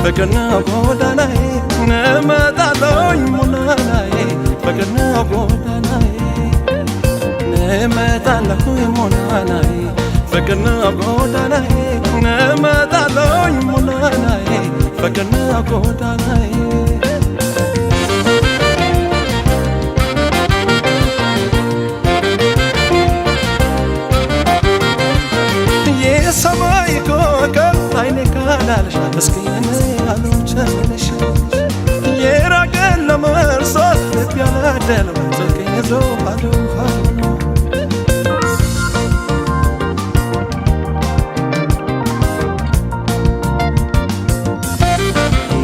فكرنا بوداناي نما دالوي مناناي فكرنا بوداناي نما دالوي مناناي فكرنا بوداناي نما دالوي مناناي فكرنا بوداناي يا سماي كوكب عينك على مسكين አሉቸነሽ የራቀን ለመርሳት ልብ ያላደለው ስልክ ይዞ ባዶ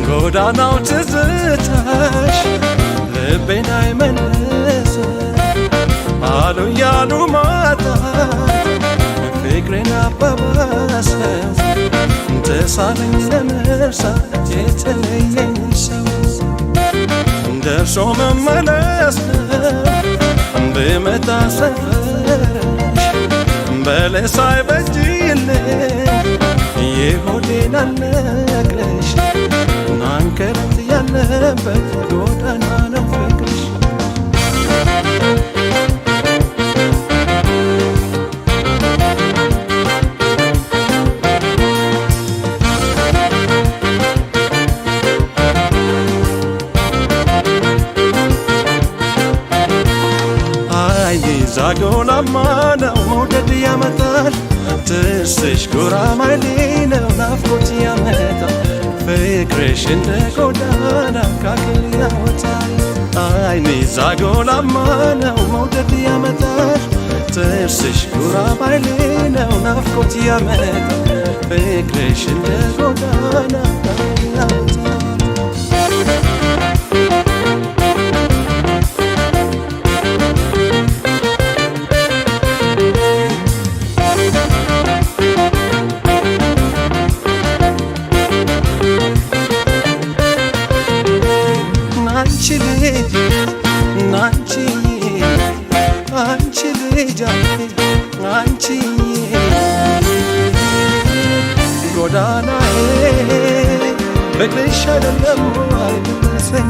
ጎዳናው ትዝታሽ ልቤን አይመልስ አሉ ያሉ ማጣት ፍቅሬን አባባሰው ተሳለኝ ለመርሳት የተለየኝ ሰው ደርሶ መመለስ ብመጣ ሰፈርሽ በለስ አይበጅልኝ የሆዴን አልነግርሽ ናንከረት ያለበት ጎዳና ነው ፍቅርሽ ዛጎላማ ነው መውደድ ያመጣል ትስሽ ጉራማይሌ ነው ናፍቆት ያመጣል ፍቅርሽ እንደ ጎዳና ካክል ያወጣል አይኔ ዛጎላማ ነው መውደድ ያመጣል ትስሽ ጉራማይሌ ነው ናፍቆት ያመጣል ፍቅርሽ እንደ ጎዳና ካክል ያወጣል ጎዳናዬ በግሽ አይደለም አይደረሰኝ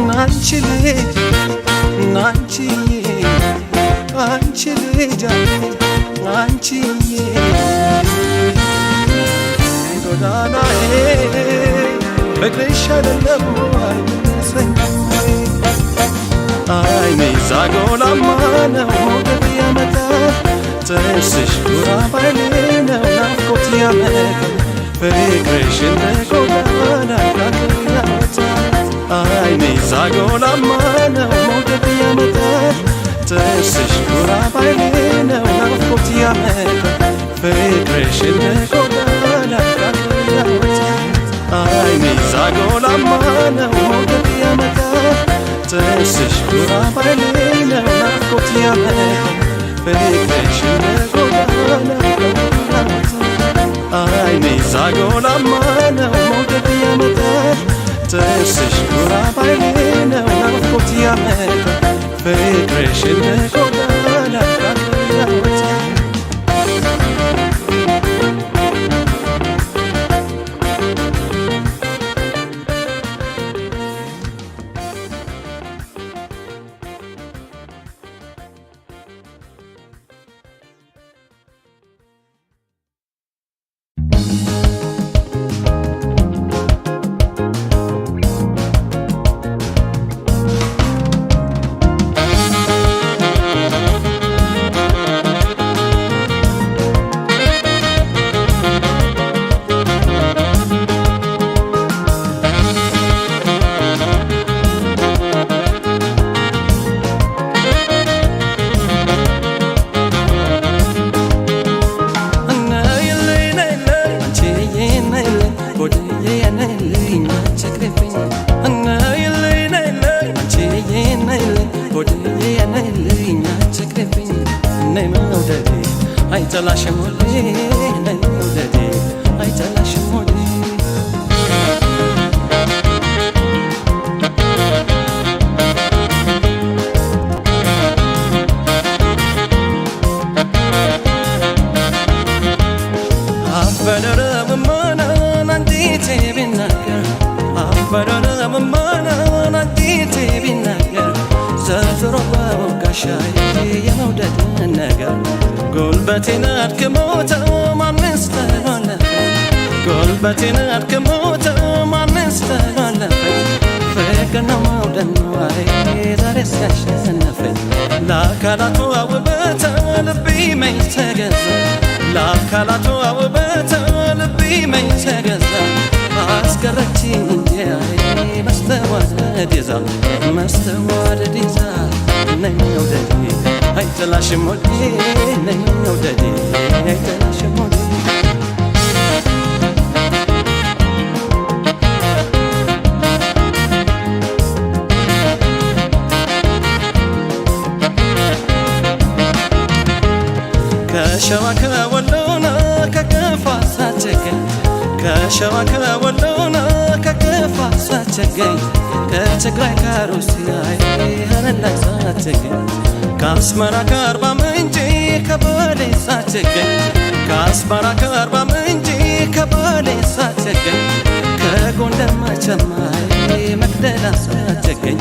ናንቺ ልጅ ናንቺዬ አንቺ ልጅ አንቺዬ ጎዳናዬ በግሽ አይደለም አይደረሰኝ አይኔ ዛጎላማ ነው መውደድ ያመጣል ትስሽ ጉራማይሌ ነው ናፍቆት ያመጣል ፍቅርሽ እንደ ጎዳና ካክል ያወጣል አይኔ ዛጎላማ ነው መውደድ ያመጣል ትስሽ ጉራማይሌ ነው ናፍቆት ያመጣል ፍቅርሽ እንደ ጎዳና ካክል ያወጣል አይኔ ዛጎላማ ነው መውደድ ያመጣል ትስሽ ጉራማይሌ ነው ናፍቆት ያመጣል ፍቅርሽ እንደ ጎዳና አይኔ ዛጎላማ ነው መውደድ ያመጣል ትስሽ ጉራማይሌ ነው ናፍቆት ያመጣል ፍቅርሽ እንደ ጎዳና ያወጣል ፈረረምማናን አንዲቴ ቢናገር ዘርዝሮ በወጋሻዬ የመውደድን ነገር ጉልበቴን አድክሞት ማንስ ተላለፈኝ ጉልበቴን አድክሞት ማንስ ተላለፈኝ ፍቅር ነው መውደድ ነው ዛሬ ሲያሸነፈኝ ለአካላቱ ውበት ልቤ መች ተገዛ ለአካላቱ ውበት ልቤ መች ተገዛ አስቀረችኝ እንጂ መስተዋደድ ይዛ መስተዋደድ ይዛ ነይ መውደዴ አይጥላሽም ወዴ ነይ መውደዴ አይጥላሽም ወዴ ከሸዋ ከወሎና ከከፋ ሳትገኝ ከሸዋ ከወሎና ከከፋ ሳትገኝ ከትግራይ ከሩሲያ ሀረር ላይ ሳትገኝ ከአስመራ ከአርባ ምንጭ ከባሌ ሳትገኝ ከአስመራ ከአርባ ምንጭ ከባሌ ሳትገኝ ከጎንደር መቸማ መቅደላ ሳትገኝ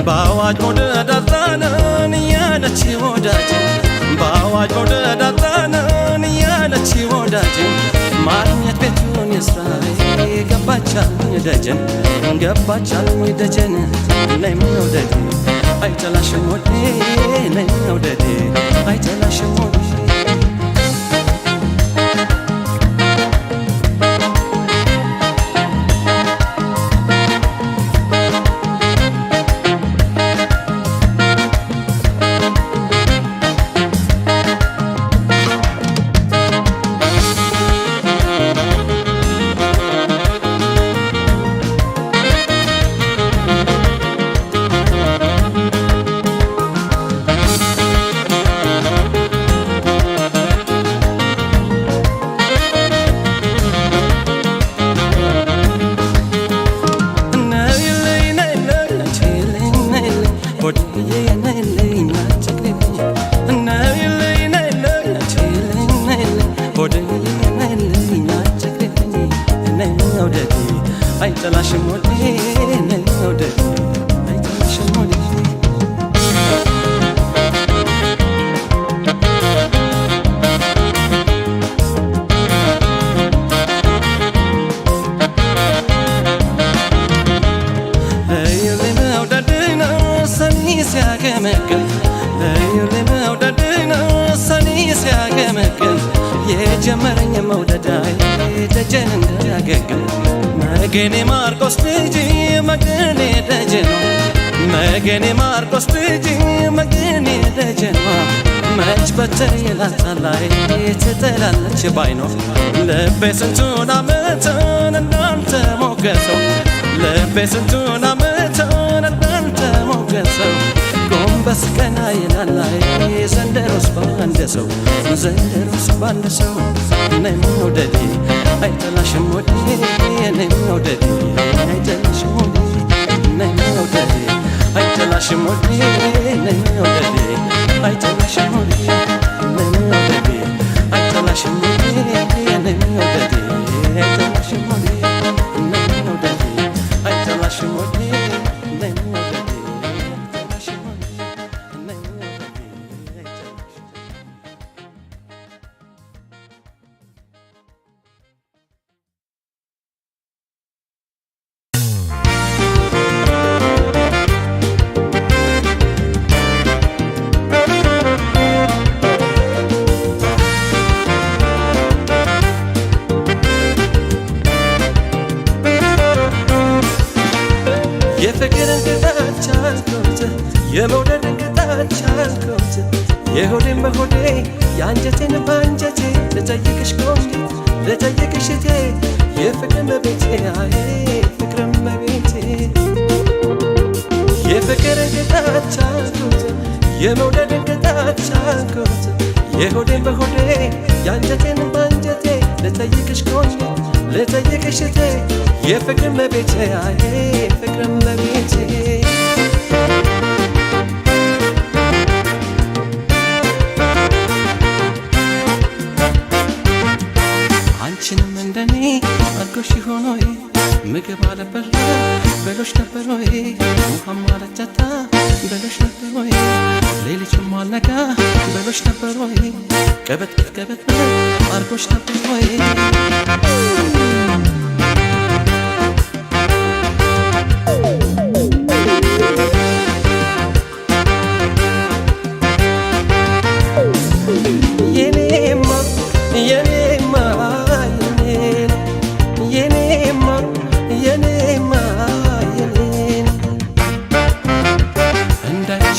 በአዋጅ መውደድ አጣናን እያለች ወዳጅ በአዋጅ መውደድ አጣናን እያለች ወዳጅ ማግኘት ቤቱን የስራዬ ገባቻልኝ ደጀን ገባቻልኝ ደጀን ነይ መውደዴ አይጠላሽም ወዴ ነይ መውደዴ አይጠላሽም ወዴ አይጠላሽም ወዴ ነይ መውደዴ አይጠላሽም ወዴ እዩልኝ መውደድን ሰኒ ሲያገመግም እዩልኝ መውደድን ሰኒ ሲያገመግም የጀመረኝ መውደዳይ ደጀን እንዳያገግም መገኔ ማርቆስ ልጅ መገኔ ደጀኗ መገኔ ማርቆስ ልጅ መገኔ ደጀኗ መች በትር ይላታላይ ትጥላለች ባይኗ ልቤ ስንቱን ዓመትን እንዳንተ ሞገሰው ልቤ ስንቱን ዓመትን እንዳንተ ሞገሰው ጎንበስ ቀና ይላላይ ዘንድሮስ ባንድ ሰው ዘንድሮስ ባንድ ሰው ነይ መውደዴ አይጠላሽም ወዴ ነይ መውደዴ አይጠላሽም ወዴ ነይ መውደዴ አይጠላሽም ወዴ ነይ መውደዴ አይጠላሽም ወዴ ነይ መውደዴ አይጠላሽም ወዴ ነይ መውደዴ አይጠላሽም ወዴ ነይ መውደዴ አይጠላሽም ወዴ ነይ መውደዴ አይጠላሽም ወዴ ነይ መውደዴ አይጠላሽም የፍቅርን ቅጣት ቻልኩት የመውደድን ቅጣት ቻልኩት የሆዴን በሆዴ የአንጀቴን በአንጀቴ ልጠይቅሽ ቆንጆ ልጠይቅሽ እቴ የፍቅርን በቤቴ አይ ፍቅርን በቤቴ የፍቅርን ቅጣት ቻልኩት የመውደድን ቅጣት ቻልኩት የሆዴን በሆዴ የአንጀቴን በአንጀቴ ልጠይቅሽ ቆንጆ ልጠይቅሽ እቴ የፍቅርን በቤቴ አይ ፍቅርን በቤቴ አንቺንም እንደኔ አድጎሽ ሆኖ ምግብ አለበላ በሎሽ ነበር ወይ ውሃም አለጠጣ በሎሽ ነበር ወይ ሌሊቱም አልነጋ በሎሽ ነበር ወይ ቀበት ቀበት አድጎሽ ነበር ወይ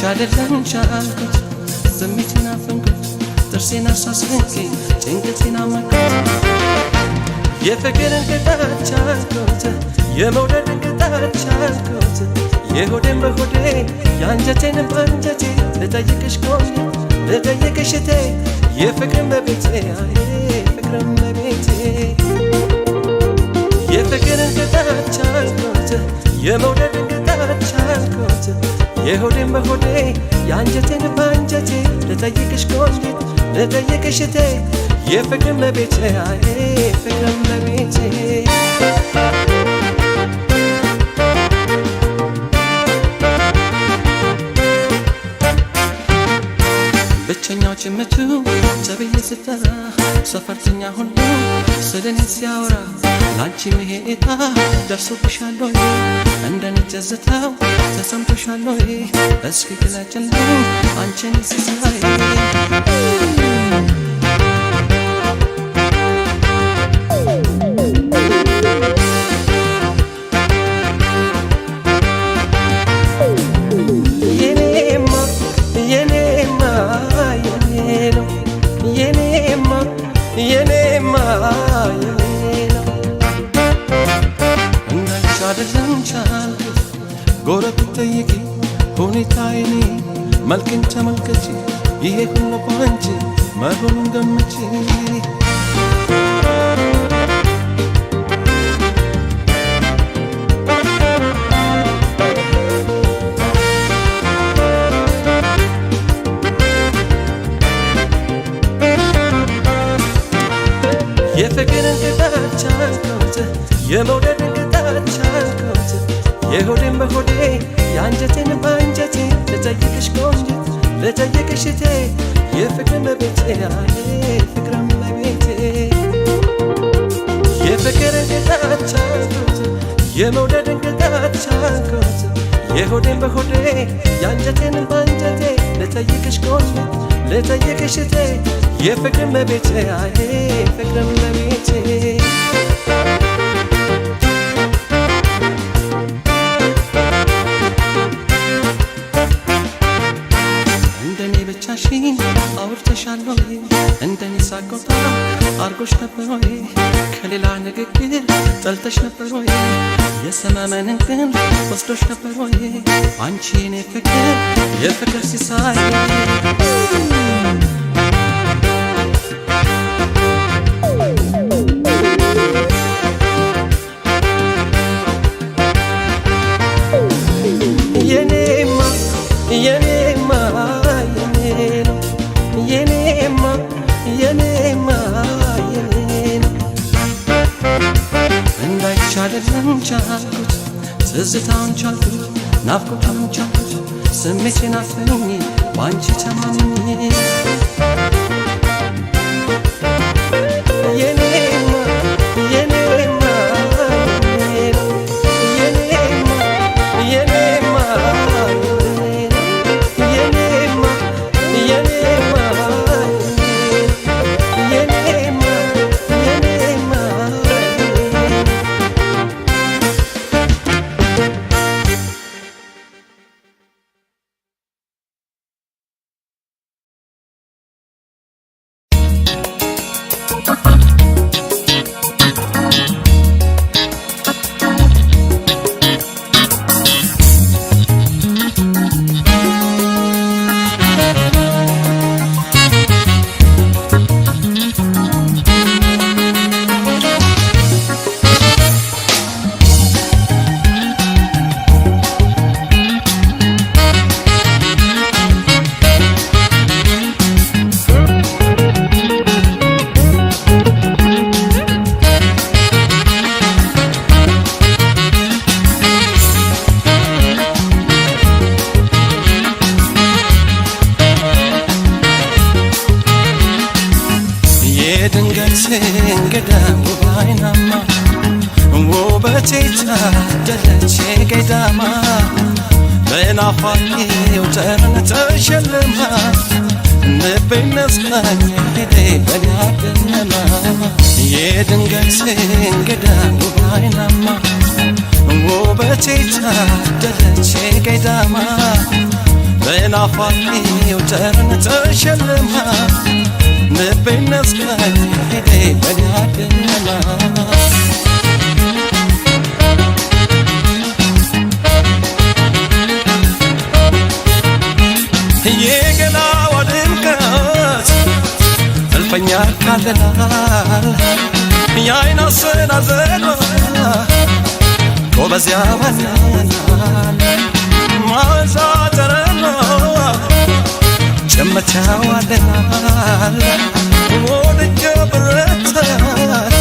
አይደለም ቻልኩት ስሜቴን አፈንኩት ጥርሴን አሳስንከኝ ጭንቀቴን አመኩት የፍቅርን ቅጣት ቻልኩት የመውደድን ቅጣት ቻልኩት የሆዴን በሆዴ የአንጀቴን በአንጀቴ ልጠይቅሽ ቆሜ ልጠይቅሽ እቴ የፍቅርን በቤቴ ፍቅርን በቤቴ የፍቅርን ቅጣት ቻልኩት የመውደድን ቅጣት ቻልኩት የሆዴን በሆዴ የአንጀቴን በአንጀቴ ልጠይቅሽ ቆንጆ ልጠይቅሽ እቴ የፍቅርን በቤቴ ፍቅርን በቤቴ ብቸኛው ጭምቱ ተብዬ ስጠራ ሰፈርተኛ ሁሉ ስለኔ ሲያወራ ላንቺ መሄታ ደርሶብሻል ወይ እንደኔ ትዝታው ተሰምቶሻል ወይ እስኪ ግለጭልኝ አንቺን ሲሳይ አይደለም ቻልኩት ጎረቤት ጠይቂ ሁኔታዬን መልክን ተመልከቺ ይሄ ሁሉ ባንቺ መሆኑን ገምቺ የፍቅርን ቅጣት ቻልኩት የመውደድን ቅጣት ቻልኩት የሆዴን በሆዴ የአንጀቴን በአንጀቴ ልጠይቅሽ ቆንጆ ልጠይቅሽ እቴ የፍቅርን በቤቴ ፍቅርን በቤቴ የፍቅርን ቅጣት ቻልኩት የመውደድን ቅጣት ቻልኩት የሆዴን በሆዴ የአንጀቴን በአንጀቴ ልጠይቅሽ ቆንጆ ልጠይቅሽ እቴ የፍቅርን በቤቴ ፍቅርን በቤቴ እንደኔ ብቻሽን አውርተሻል ወይ እንደኔ ሳቆጣ አርጎሽ ነበር ወይ ከሌላ ንግግር ጠልተሽ ነበር ወይ የሰመመንን ግን ወስዶሽ ነበር ወይ አንቺ የኔ ፍቅር የፍቅር ሲሳይ አይደለም ቻልኩት ትዝታውን ቻልኩት ናፍቆቱን ቻልኩት ስሜቴን አፈኝ ባንቺ ተማምኜ ውበቴ ታደለች ገዳማ በናፋቂው ጠረን ተሸልማ ልቤን ነስካኝ ሄዴ በኔ አደነማ የድንገት እንግዳ ውብ አይናማ ውበቴ ታደለች ገዳማ በናፋቂው ጠረን ተሸልማ ልቤን ነስካኝ ሄዴ በኔ አደነማ የገላዋ ድምቀት እልፈኛ ካለላል የአይን አሰናዘሯ ጎበዝ ያባናል ማዛ ጠረኗ ጭመት ያዋለናል ወድጀ ብረታል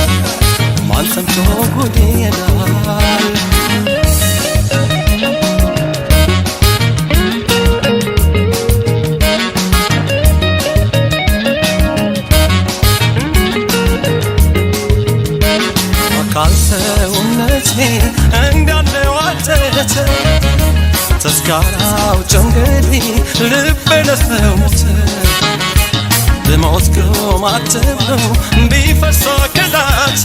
ማን ሰምቶ ጉድ ይላል ካልሰውነቴ እንዳለዋተተ ተስካራው ጭንገዴ ልቤ ለሰው ሞተ ብሞት ግማትብለው ቢፈሳ ከዳት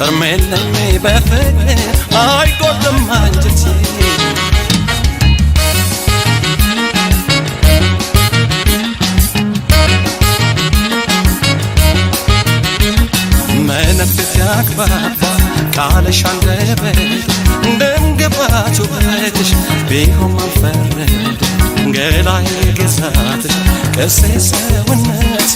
እርሜለኝ በፍቅር አይጎድም አንጀቴ መነፍስ ያግባባ ቃልሽ አንደበት እንደምግባት ውበትሽ ቢሆን ማልፈረድ ገላዬ ግዛትሽ ቅርሴ ሰውነትሽ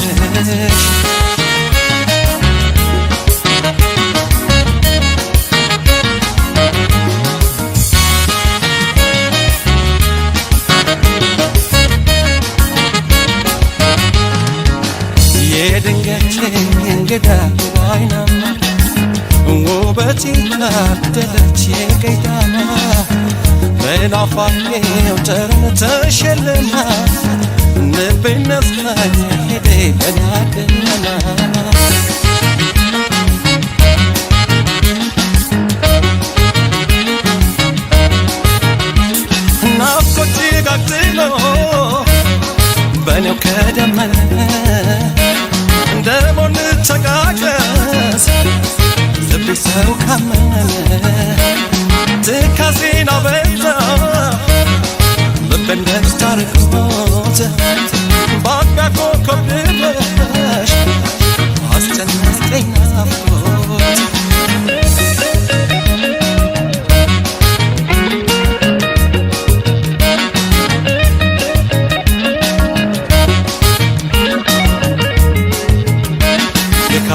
የድንገት እንግዳ አይናማ ውበቴ ታደለች ገዳማ በናፋቂው ጠረን ተሸልማ ልቤን ነስካኝ ሄዴ በኔ አደነማ ናፍቆት ጋግሎ በኔው ከደመነ እንደሞን ተቃቀስ ልቤ ሰው ካመነ ትካዜን አበዛ ልቤን ደስታ ርቆት በአቅቢያ ኮከብ ድረሽ አስጨነቀኝ ናፍቆት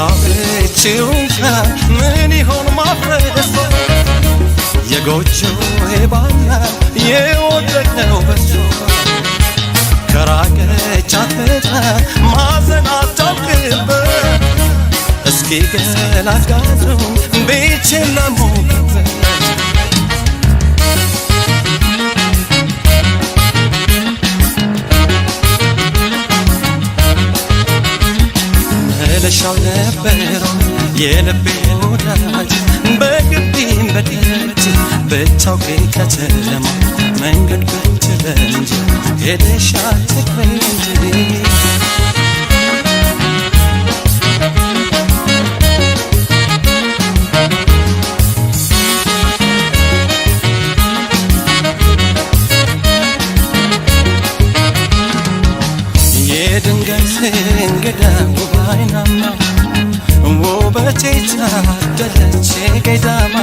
የካበችውንካ ምን ይሆን ማፍረስ የጎጆው ባና የወደቀው በሶ ከራቀች አትመጣ ማዘን አታውቅበት እስኪ ገላጋቱን ቤችን ለሞቅበት መለሻው ነበረው የልቤ ወዳጅ በግቢም በደጅ ብታውቂ ከተማ መንገድ ብትለንጅ ሄደሽ አትቅሪ እንጂ የድንገት እንግዳ ውብ አይናማ ውበቴ ታደለች ገዳማ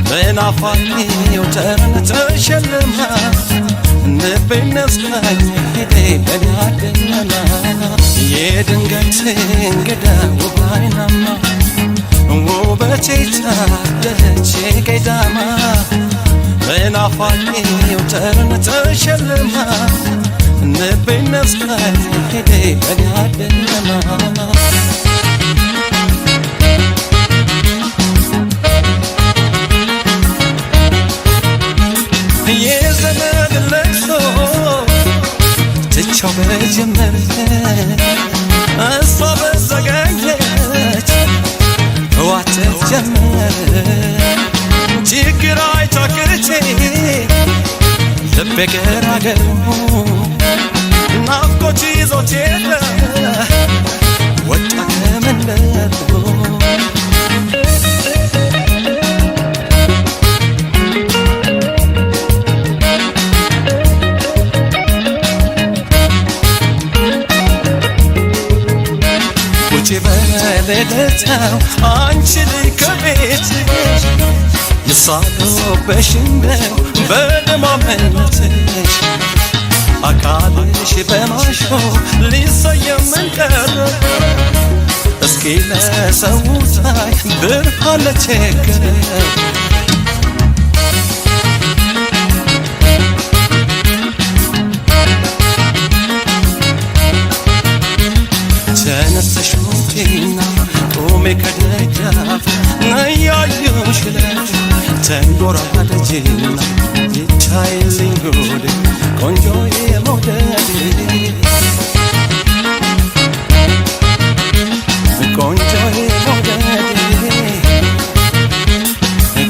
በናፋቂው ጠረን ተሸልማ ልቤን ነስካኝ ሄዴ በኔ አደነማ የድንገት እንግዳ ውብ አይናማ ውበቴ ታደለች ገዳማ በናፋቂው ጠረን ተሸልማ ልቤን ነስካኝ ሄዴ በኔ አደነማ የዘመድ ለቅሶ ትቻው በጀመረ እሷ በዘገየች ዋተት ጀመረ ችግር አይታክቼ ልቤ ገራገሩ ናፍቆት ይዞት ሄደ ወጣ ከመንደሩ ውጪ በሌሊታው አንቺ ልጅ ከቤትሽ የሳለሁብሽ እንደው በደማመነትሽ አካልሽ በማሾ ሊሰየም ቀረ እስኪ ለሰው ታይ ብርሃን ለቸገረው ተነስተሽ ውጪና ቆሜ ከደጃፍ ነያየሁሽ ለሽ ተንጎራደጂና ይታይልኝ ጉድ ቆንጆዬ መውደድ ቆንጆዬ መውደድ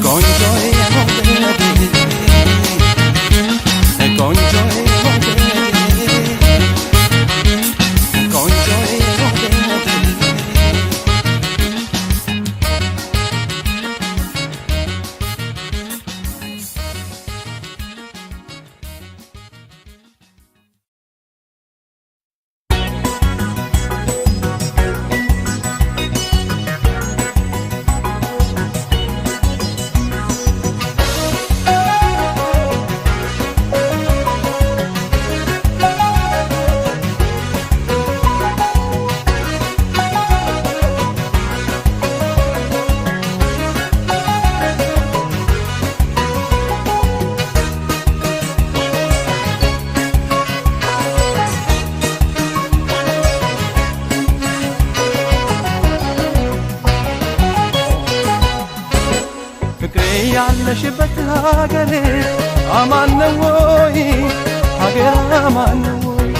ቆንጆዬ መውደድ ቆንጆዬ ያለሽበት ሀገሬ አማን ነው ወይ ሀገር አማን ነው ወይ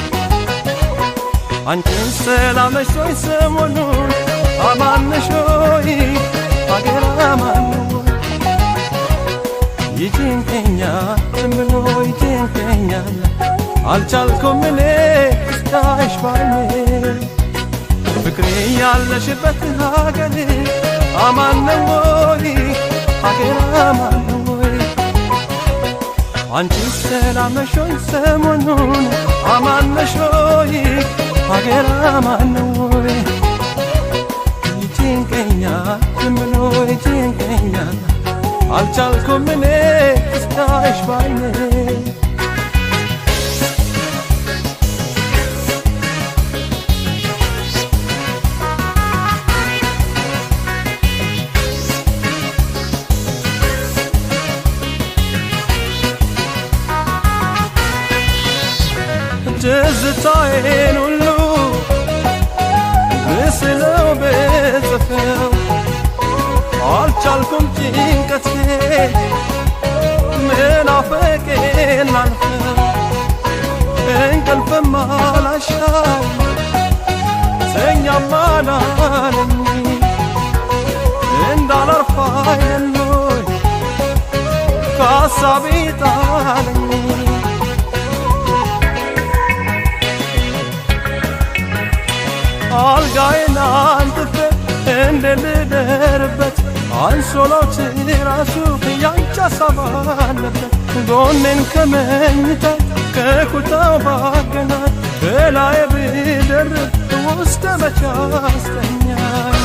አንቺን ሰላም ነሽ ወይ ሰሞኑን አማን ነሽ ወይ ሀገር አማን ነው ወይ ይጨንቀኛል ዝም ብሎ ይጨንቀኛል አልቻልኩም እኔ እስካይሽ ባይኔ ፍቅሬ ያለሽበት ሀገሬ አማን ነው ወይ ሀገር አማን ነው ወይ አንቺ ሰላም ነሽ ወይ ሰሞኑን አማን ነሽ ወይ ሀገር አማን ነው ወይ ይጨንቀኛል ዝም ብሎ ይጨንቀኛል አልቻልኩም እኔ እስካይሽ ባይኔ ትዝታዬን ሁሉ ምስለው ብጽፈው አልቻልኩም ጭንቀቴ መናፈቄን ላልፈው እንቅልፍም አላሻው ተኛም አላለኝ እንዳላርፍ አይደሎኝ ከሀሳቤ ጣለኝ አልጋዬን አንጥፌ እንደልደርበት አንሶላው ትራሱ ያንቺ ሀሳብ አለበት ጎኔን ከመኝታ ከኩታው ባገናኝ በላዬ ብደርብ ውስጥ መቼ አስተኛኝ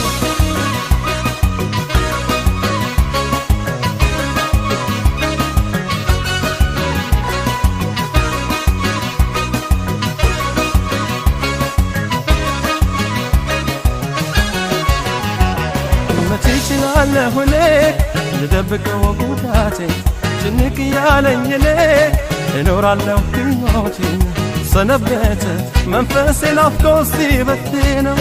ትችላለህ እኔ ልደብቀው ጉዳቴን ጭንቅ ያለኝ እኔ እኖራለሁ ሕይወቴን ሰነበተ መንፈሴ ናፍቆት ሲበትነው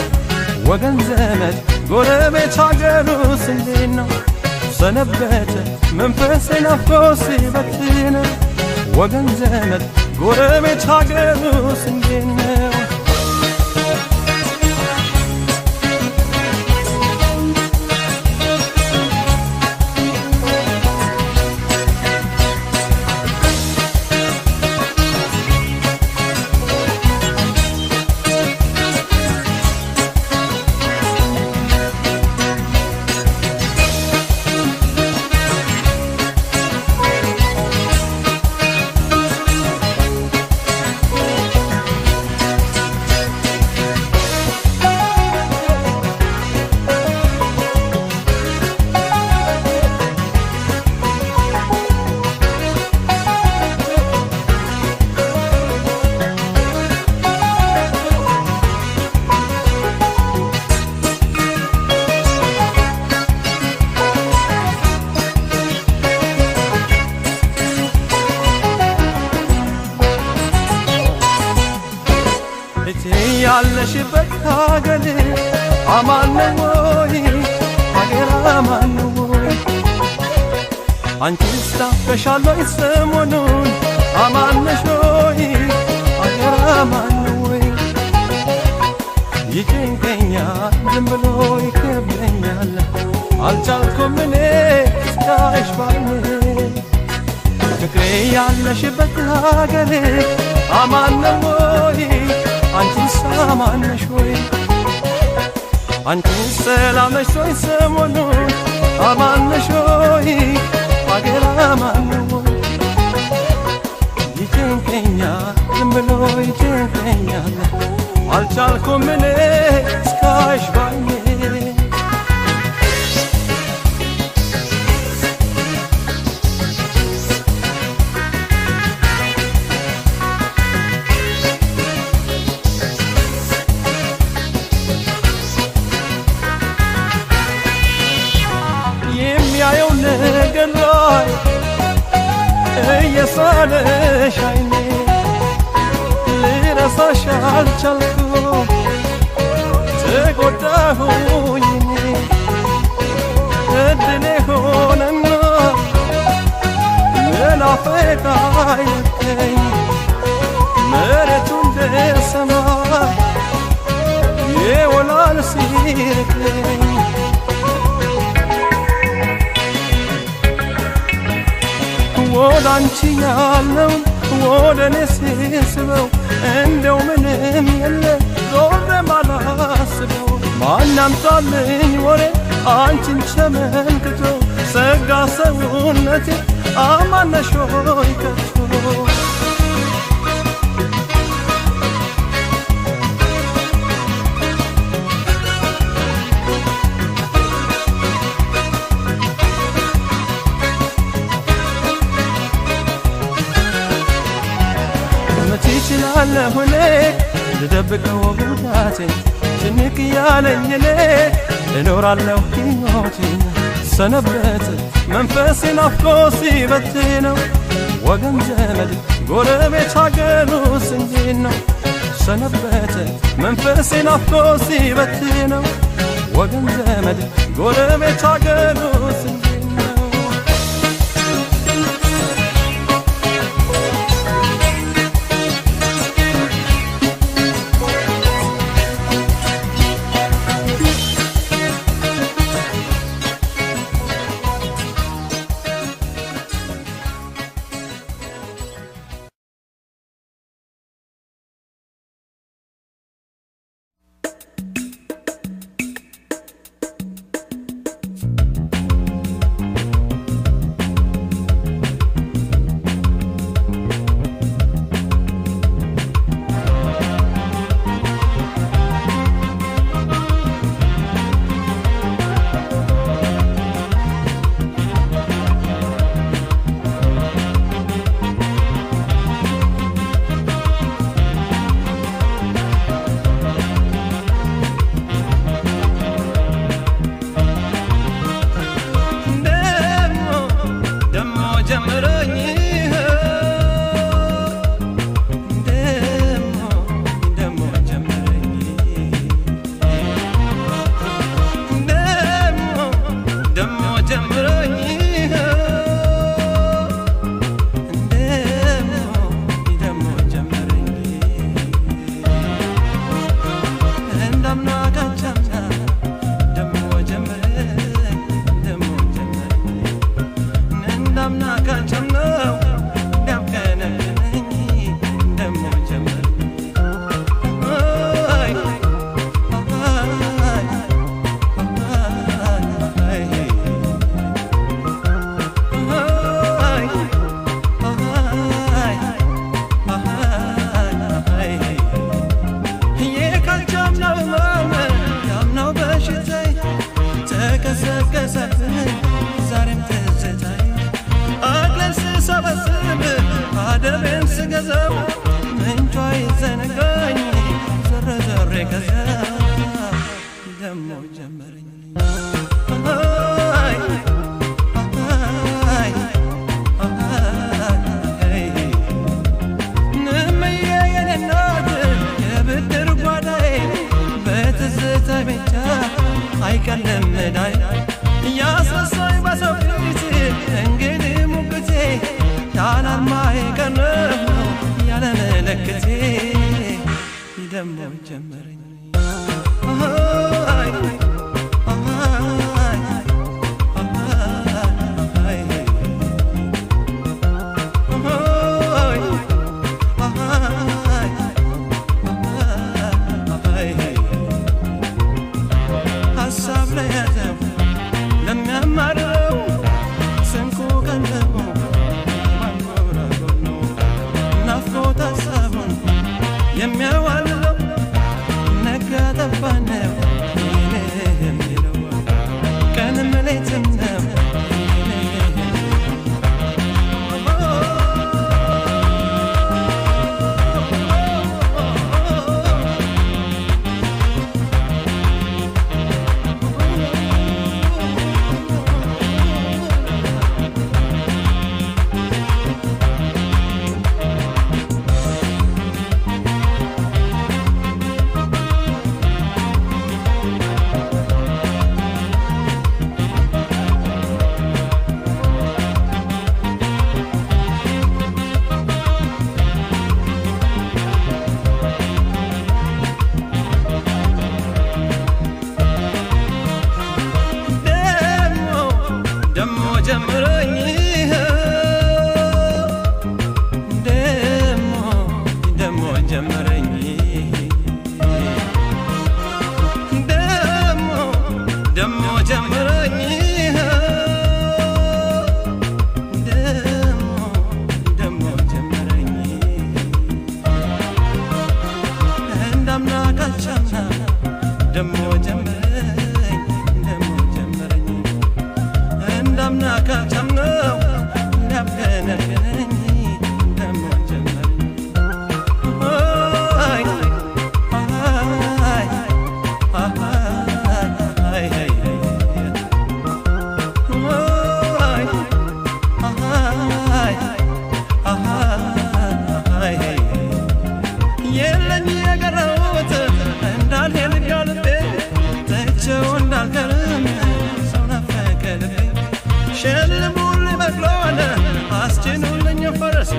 ወገን ዘመድ ጎረቤት ሀገሩስ እንዴት ነው ሰነበተ መንፈሴ ናፍቆት ሲበትነው ወገን ዘመድ ጎረቤት ሀገሩስ እንዴት ነው አንቺስ ናፍቀሻለሁ ሰሞኑን አማን ነሽ ሆይ አገር አማን ነው ወይ ይጨንቀኛል ዝም ብሎ ይከብደኛል አልቻልኩም እኔ እስካይሽ ባይኔ ፍቅሬ ያለሽበት ሀገሬ አማን ነው ወይ አንቺስ አማን ነሽ ወይ አንቺስ ሰላም ነሽ ወይ ሰሞኑን አማን ነሽ ወይ አገር አማን ነው ወይ ይጨንቀኛል ዝም ብሎ ይጨንቀኛል አልቻልኩም እኔ እስካይሽ ባይኔ የሚያየው ነገር ላይ እየሳለሽ አይኔ ልረሳሽ አልቻልኩም ተጎዳሁኝ እኔ እድሌ ሆነና መናፈቅ አይለቀኝ መሬቱ እንደ ሰማይ ይሆናል ሲርቀኝ ወደ አንቺ ያለውን ወደ እኔ ሲስበው እንደው ምንም የለ ዞር ማላስበው ማን ያምጣልኝ ወሬ አንቺን ተመልክቶ ሰጋ ሰውነቴ አማን ነሽ ሆይ ከቶ ይችላለሁ እኔ ልደብቀው ጉዳቴን ጭንቅ ያለኝ እኔ እኖራለሁ ሕይወቴን ሰነበት መንፈሴ ናፍቆ ሲበትነው ወገን ዘመድ ጎረቤት ሀገሩስ እንዴት ነው ሰነበት መንፈሴ ናፍቆ ሲበትነው ወገን ዘመድ ጎረቤት ሀገሩስ እንዴት ደሞ ጀመረኝ ደሞ ጀመረኝ ደሞ ጀመረኝ ደሞ ጀመረኝ እንዳምና ካቻምና ደሞ ጀመረኝ ደሞ ጀመረኝ እንዳምና ካቻምናው እንዳብገነገነኝ ደሞ ጀመረኝ የለኝ የቀረውት እንዳልሄድ ጋልቤ ተቸው እንዳልከርም ሰው ናፈቀ ልቤ ሸልሙልኝ በቅሎን አስጭኑልኝ ፈረስ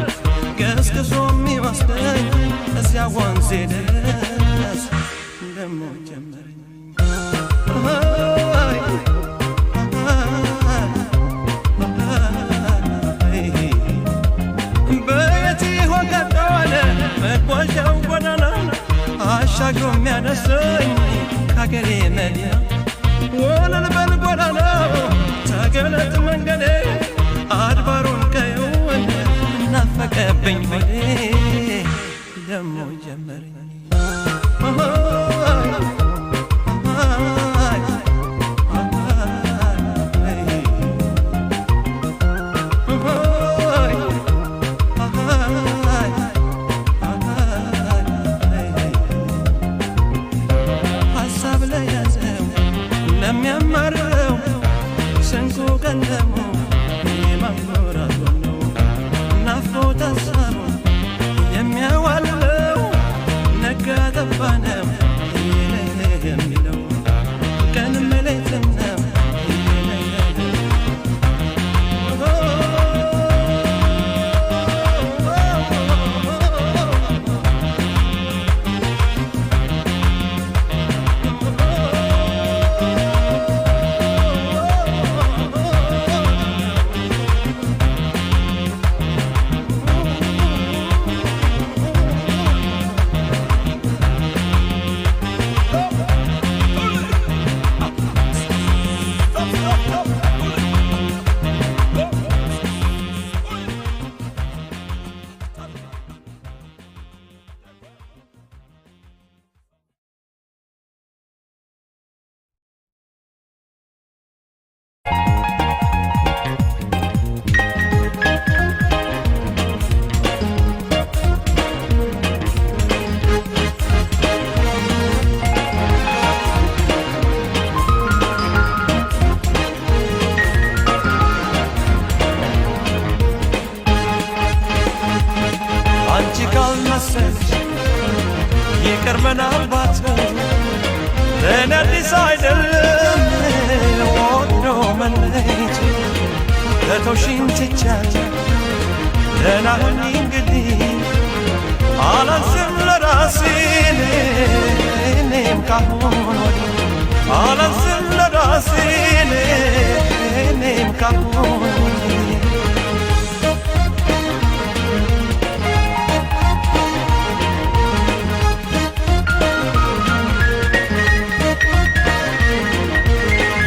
ገስግሶ የሚወስደኝ እዚያ ወንዜ ድረስ ደሞ ጀመረኝ በየት ይሆን ቀጠዋለ መጓዣው ጎዳና አሻግሮ የሚያደርሰኝ ከአገሬ መዲና ወለል በል ጎዳናው ተገለጥ መንገዴ አድባሩን ቀየውን እናፈቀብኝ ሆዴ ደሞ ጀመረኝ ሀሳብ ለያዘው ለሚያማርረው ስንቁ ቀለሙ የማኖራት ነው ናፍቆት ሀሳቡን የሚያዋልለው ነጋ ጠባ ነው የሚለው ቀንም ሌትም ነው ይቅር ምናልባት ለእኔ አዲስ አይደለም ወዶ መለየት ለተውሽኝ ትቻለሁ ደህና ሁኚ እንግዲህ አላንስም ለራሴ እኔም ካሁን ወዲህ አላንስም ለራሴ እኔም ካሁን ወዲህ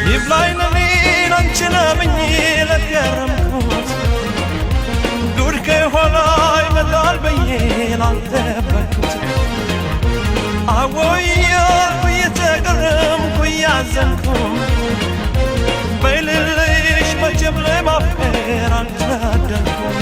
ይብላይነኔን አንቺን አምኜ ለገረምኩት ጉድ ከኋላ ይመጣል ብዬ ላልጠበቅኩት አዎያልኩ እየተገረምኩ እያዘንኩ በልልሽ መቼም ለማፍቀር አልታደልኩም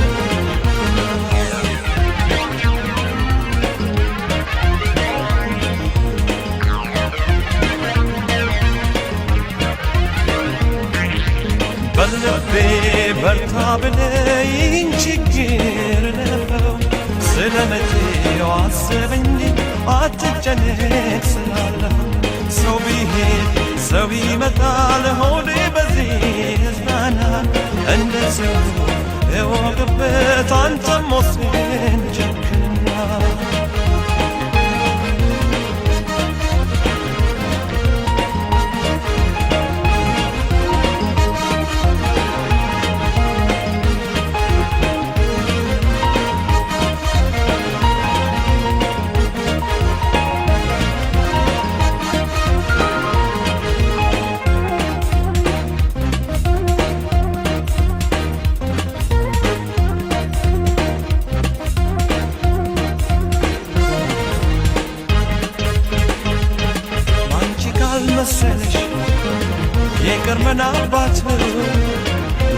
በልቤ በርታ ብለኝ ችግር ነው ስለመቼው አስብ እንጂ አትጨነቅ ስላለሁ ሰው ቢሄድ ሰው ይመጣል ሆዴ በዚህ እዝናናል እንደ ሰው እወቅበት አንተም ወስን ጨክና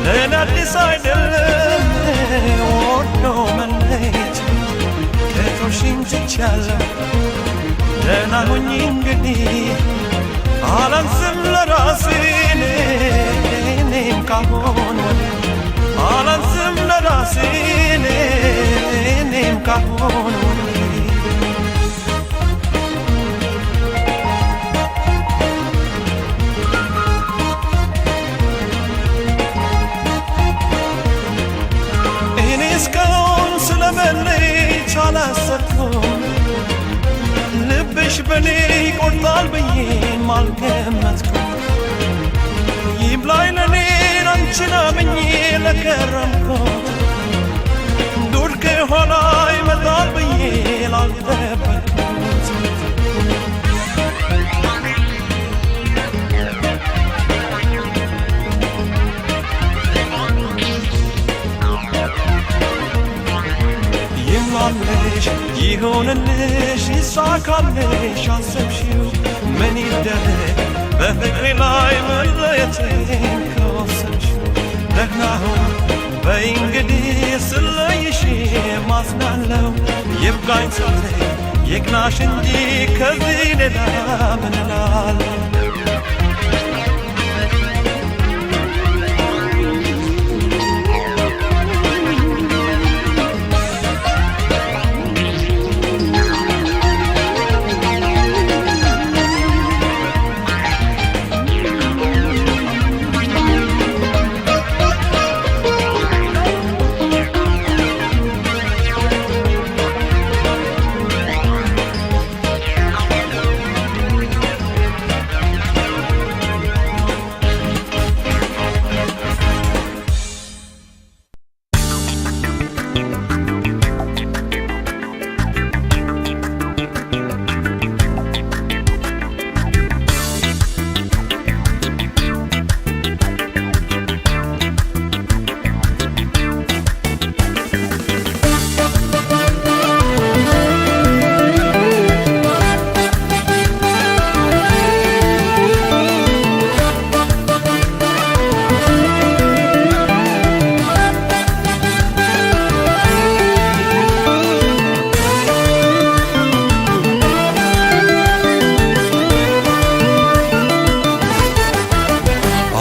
ለእኔ አዲስ አይደለም ወዶ መለየት ከቶሽኝ ትቻለሁ ደህና ሁኚ እንግዲህ አላንስም ለራሴ እኔም ካሁን ወዲህ አላንስም ለራሴ እኔም ካሁን ወዲህ እኔ እስካሁን ስለመለየት አላሰብኩም ልብሽ በኔ ይቆርጣል ብዬም አልገመትኩም ይብላኝ ለኔ አንቺን አምኜ ለከረምኩት ዱር ከኋላ ይመጣል ብዬ ላልጠበቅኩት ይሟላልሽ ይሆንልሽ ይሳካልሽ አሰብሽው ምን ይደረግ በፍቅሬ ላይ መለየቴን ከወሰንሽው ደህና ሁን በይ እንግዲህ ስለይሽ ማዝናለው ይብቃኝ ስትይ ይቅናሽ እንጂ ከዚህ ሌላ ምን እላለሁ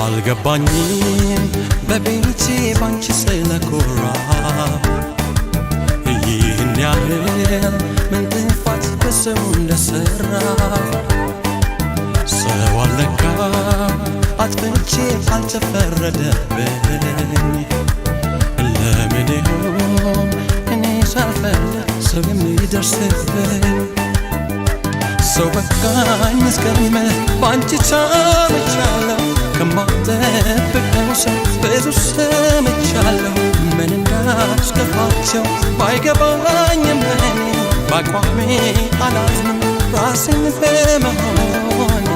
አልገባኝም በቤቴ ባንቺ ስለኮራ ይህን ያህል ምን ጥፋት በሰው እንደሰራ ሰው አለካ አጥፍቼ አልተፈረደብኝ ለምን ይሆን እኔ ሳልፈልግ ሰው የሚደርስብኝ ሰው በቃኝ እስከምል ባንቺ ተመቻለሁ ከማጠብቀው ሰው ብዙ ሰምቻለሁ ምን እንዳስከፋቸው ባይገባኝም እኔ በአቋሜ አላዝንም ራሴን በመሆኔ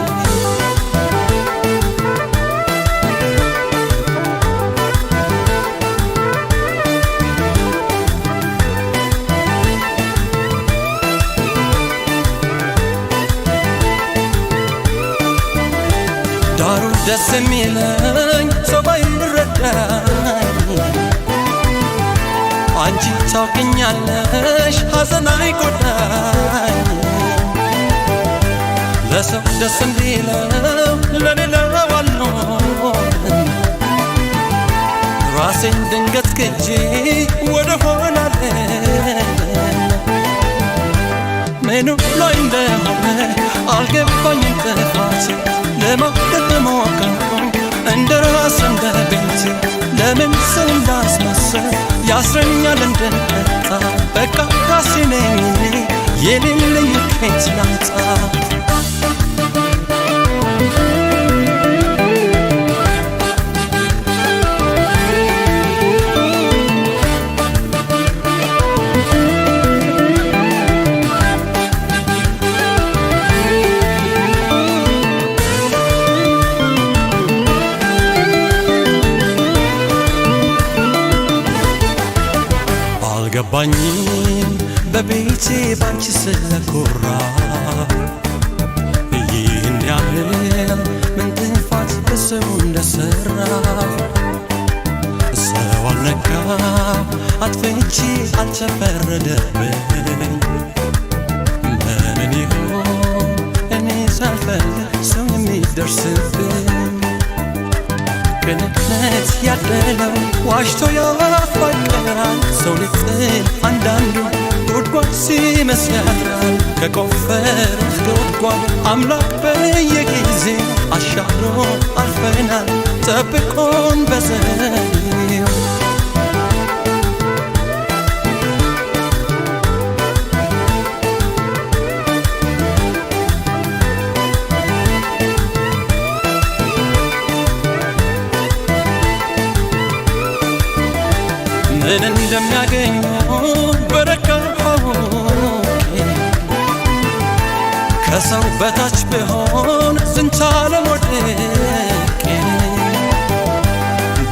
ዳሩ ደስ የሚለኝ ሰው ባይረዳኝ አንቺ ታውቂኛለሽ ሐዘን አይጎዳኝ ለሰው ደስ እንዲለው ለሌላው አልኖርም ራሴን ድንገት ክጄ ወደ ኋላ ምኑ ላይ እንደሆነ አልገባኝም ጥፋቴ ለማውደድ ሞከርኩኝ እንደ ራስ እንደ ቤቴ ለምን ሰው እንዳስመሰል ያስረኛል እንድንቀጣ በቃ ራሴ ነኝ እኔ የሌለኝ ከየት ላምጣ አልገባኝም በቤቴ ባንቺ ስለኮራ ይህን ያህል ምን ጥፋት በሰው እንደሰራ ሰው አልነካው አጥፍቼ አልተፈረደብኝ ለምን ይሆን እኔ ሳልፈልግ ሰው የሚደርስብኝ ቅንነት ያደለው ዋሽቶ ያፋቅራል ሰው ሊጥል አንዳንዱ ጉድጓድ ሲመስያል ከቆፈሩት ጉድጓድ አምላክ በየጊዜ አሻግሮ አልፈናል ጠብቆን በዘኔው ምን እንደሚያገኙ በረካው ከሰው በታች ብሆን ዝንቻለም ወድቄ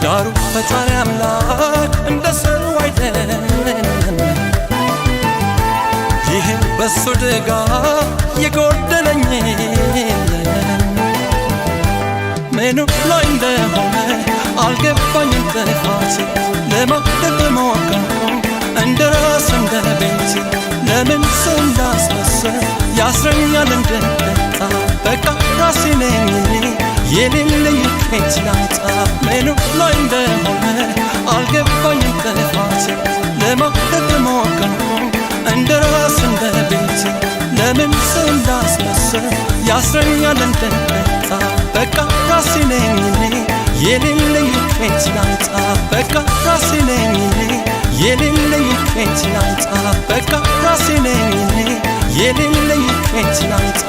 ዳሩ ፈጣሪ አምላክ እንደ ሰው አይደለም ይህም በሱ ድጋፍ የጎደለኝ የለም ምኑ ላይ እንደሆነ አልገባኝም ጥፋቴ ለማደግ ሞከርኩኝ እንደ ራስ እንደ ቤቴ ለምን ሰው እንዳስመሰል ያስረኛል እንደጠጣ በቃ ራሴ ነኝ እኔ የሌለኝ ከየት ላምጣ ምኑ ላይ እንደሆነ አልገባኝም ጥፋቴ ለማደግ ሞከርኩኝ እንደ ራስ እንደ ቤቴ ለምን ሰው እንዳስመሰል ያስረኛል እንደጠጣ በቃ ራሴ ነኝ እኔ የሌለኝ ከየት ላምጣ በቃ ራሴ ነኝ እኔ የሌለኝ ከየት ላምጣ በቃ ራሴ ነኝ እኔ የሌለኝ ከየት ላምጣ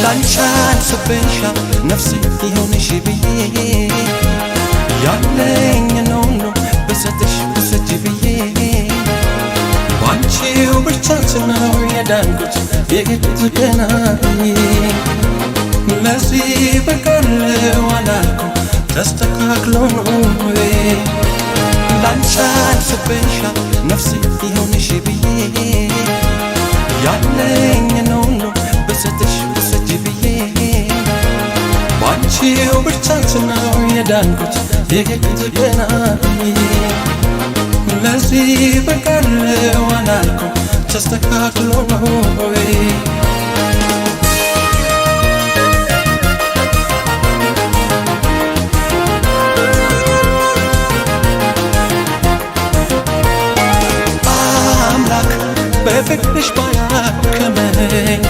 ላንቻን ስበሻ ነፍሴ ይሆንሽ ብዬ ያለኝ ነው ብሰጥሽ ብሰጅ ብዬ ባንቺው ብርታት ነው የዳንኩት የግድ ገና ለዚህ በቀለው አላልኩም ተስተካክሎ ነው ላንቻን ስበሻ ነፍሴ ይሆንሽ ብዬ ያለኝ ነው ብሰጥሽ ብሰጅ ብዬ ባንቺው ብርታት ነው የዳንኩት የግድ ገና ለዚህ በቀለው አላልኩም ተስተካክሎ ነው አምላክ በፍቅርሽ ባያከመኝ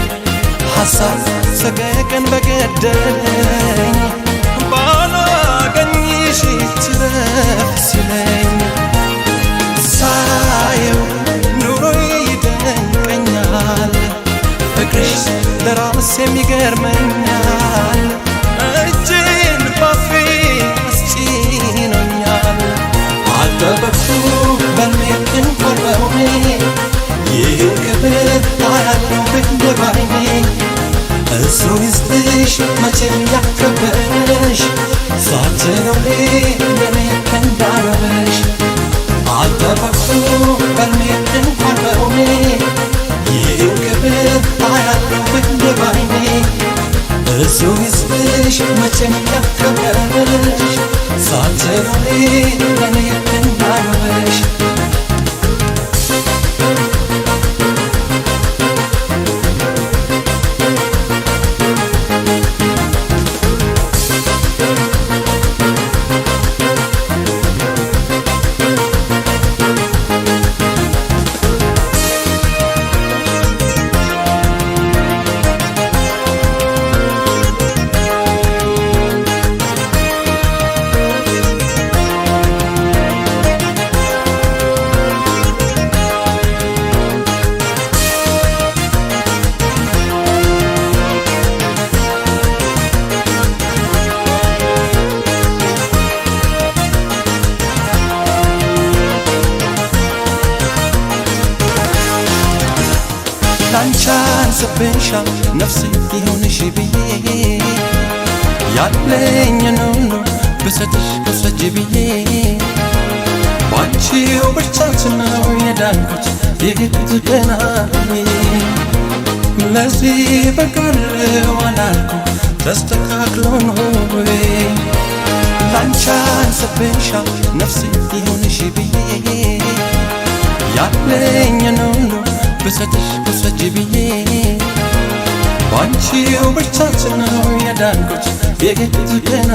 ሐሳብ ሰቀቀን በገደለኝ ባላገኝሽ ትረፍ ሲለኝ ሳየው ኑሮዬ ይደንቀኛል ፍቅርሽ ለራስ የሚገርመኛል እጄን ባፌ አስጭኖኛል አልጠበቅኩ በልሜትን ቆርበውኔ ይህን ክብር አያለው ብንደባይኔ እሱ ይስጥሽ መቼ ለኔ እንዳረበሽ አልጠበቅኩ በልሜ እንኳን በሆኔ ይህን ክብር አያለሁ በባይኔ እሱ ይስጥሽ መቼም ያከበረሽ ሳትኖሪ ለኔ እንዳረበሽ ላንቻን ስብሻል ነፍሴ ይሁንሽ ብዬ ያለኝን ሁሉ ብሰጥሽ ውሰጂ ብዬ ባንቺው ብርታት ነው የዳንኩት የሄድኩት ገና ለዚህ በቃለው አላልኩም ተስተካክሎ ነው ላንቻን ስብሻል ነፍሴ ይሁንሽ ብዬ ያለኝን ሁሉ ብሰጥሽ ውሰጂ ብዬ ባንቺው ብርታት ነው የዳንኩት የሄድኩት ገና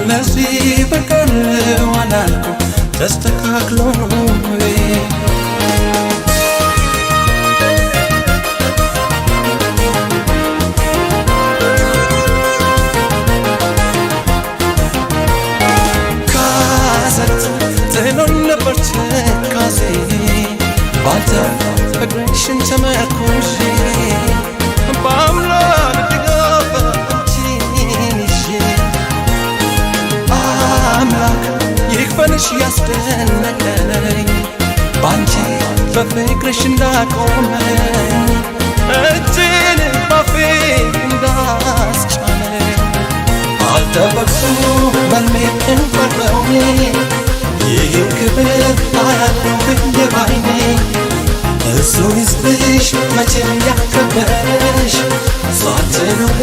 ለዚህ በቃለው አላልኩም ተስተካክሎ ነው ካሰት ጥሎን ነበር ትካዜ ባንተ ፍቅርሽን ተመርኩዤ በአምላክ ድጋፍ አንቺን ይዤ አምላክ ይክፈልሽ ያስደነቀኝ ባንቺ በፍቅርሽ እንዳቆመኝ እጅን ባፌ እንዳስጫነኝ አልጠበቅኩ በልሜ እንኳን በሆኔ ይህን ክብር አያለሁ በባይኔ እሱ ይስጥሽ መቼም ያከበረሽ ሳትኖሪ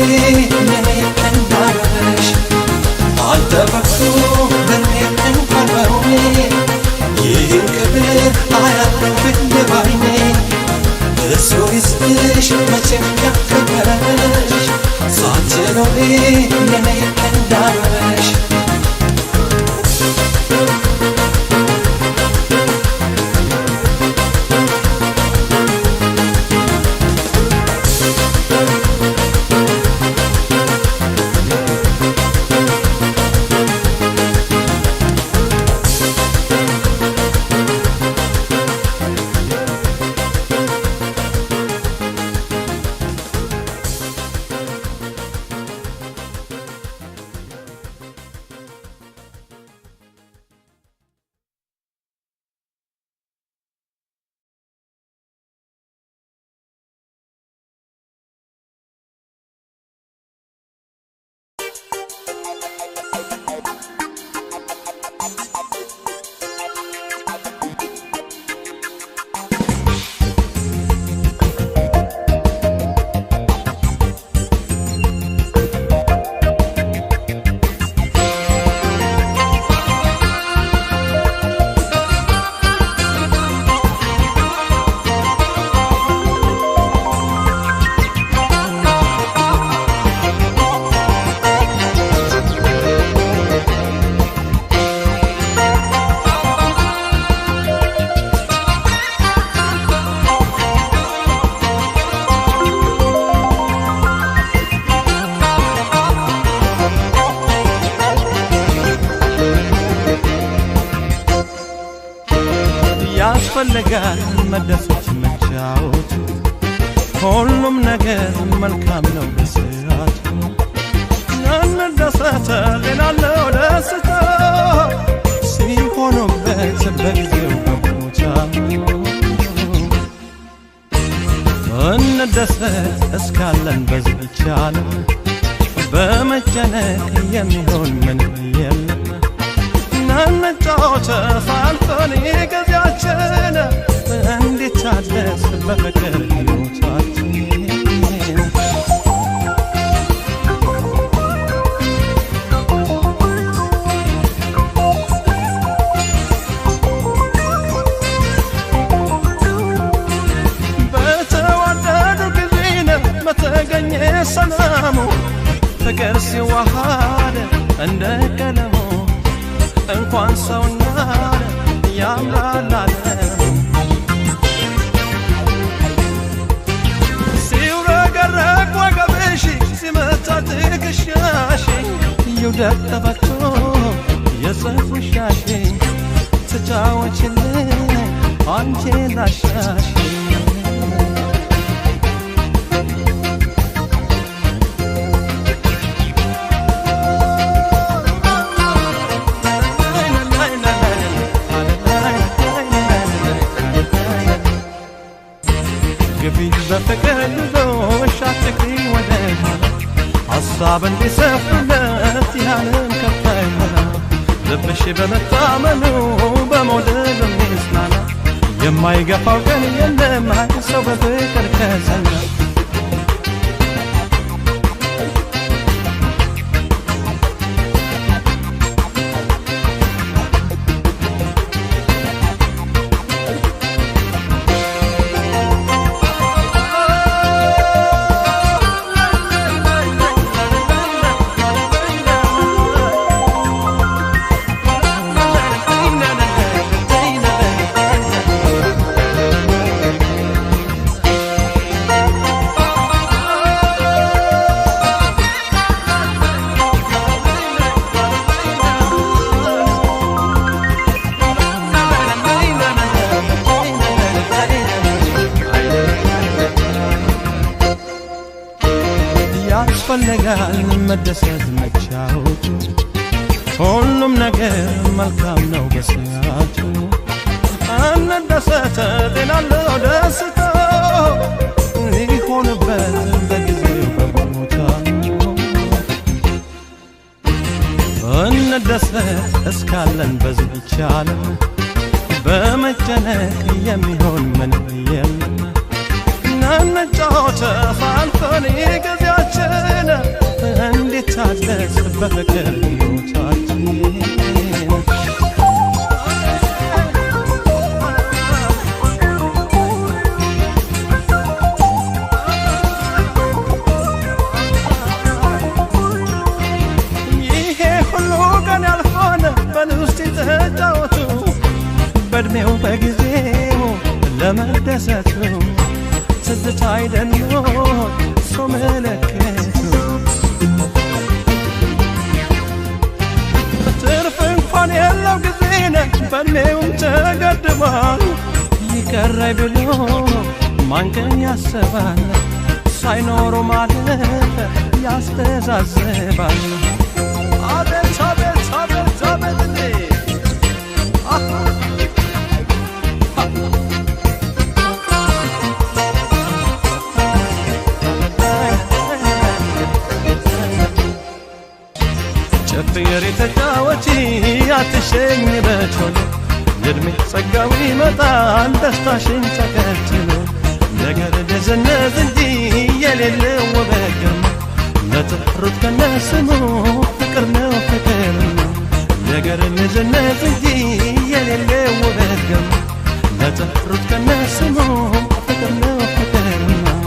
ለኔ እንዳረበሽ አልጠበቅኩ በልሜ እንኳን በሆኔ ይህን ክብር አያለሁ በባይኔ እሱ ይስጥሽ መቼም ያከበረሽ ሳትኖሪ ለኔ እንዳረበሽ ያስፈልጋል መደሰት መጫወት ሁሉም ነገር መልካም ነው በሰዓቱ እንደሰተ ሌላለው ደስታ ሲሆኑበት በጊዜው በቦታ እንደሰት እስካለን በዚህ ይቻላል በመጨነቅ የሚሆን ምንም የለም ናነጫወተ ፋልፈን ጊዜያችን እንዲታደስ በፍቅር ሕይወታችን ሰላሙ ፍቅር ሲዋሃድ እንደ ቀለሙ እንኳን ሰውና ያምራል ሲውረገረግ ወገብሽ ሲመታ ትከሻሽ ይውደቅ ተፈቶ የሰፉሻሽ ትጫወችልኝ አንቺ ላሻሽ በፍቅር ልጆሽ አትግሪ ወደ ኋላ ሐሳብ እንዲሰፍለት ያለም ከፋይ ሆና ልብሽ በመታመኑ በመውደድ የሚጽናና የማይገፋው ቀን የለም ሰው በፍቅር ከጸና ያስፈልጋል መደሰት መቻወቱ ሁሉም ነገር መልካም ነው በሰዓቱ እንደሰተ ጤናለው ደስታ ሊሆንበት በጊዜው በቦታው እንደሰት እስካለን በዚህች ዓለም በመጨነቅ የሚሆን ምንም የለም ናነጫወተ ፋልፈን ጊዜያችን እንዲታደስ በፍቅር ሕይወታችን ይሄ ሁሉ ቀን ያልፋል በልውስጥ ተጫወቱ በዕድሜው በጊዜው ለመደሰቱ ትዝታ አይደለም ሰው መለከቱ ትርፍ እንኳን የለው ጊዜነ በዕድሜውም ተገድቧል ይቀራይ ብሎ ማን ቀን ያስባል ሳይኖሩ ማለት ያስተዛዝባል አቤት አቤት አቤት አቤት ጨፍሪ ተጫወቺ አትሸኝ በቾሎ የዕድሜ ጸጋው ይመጣል ደስታሽን ተከትሎ ነገር ደዘነዝ እንጂ የሌለው ውበት ግርማ ለተፈሩት ከነስሙ ፍቅር ነው ፍቅር ነው ነገር ደዘነዝ እንጂ የሌለው ውበት ግርማ ለተፈሩት ከነስሙ ፍቅር ነው ፍቅር ነው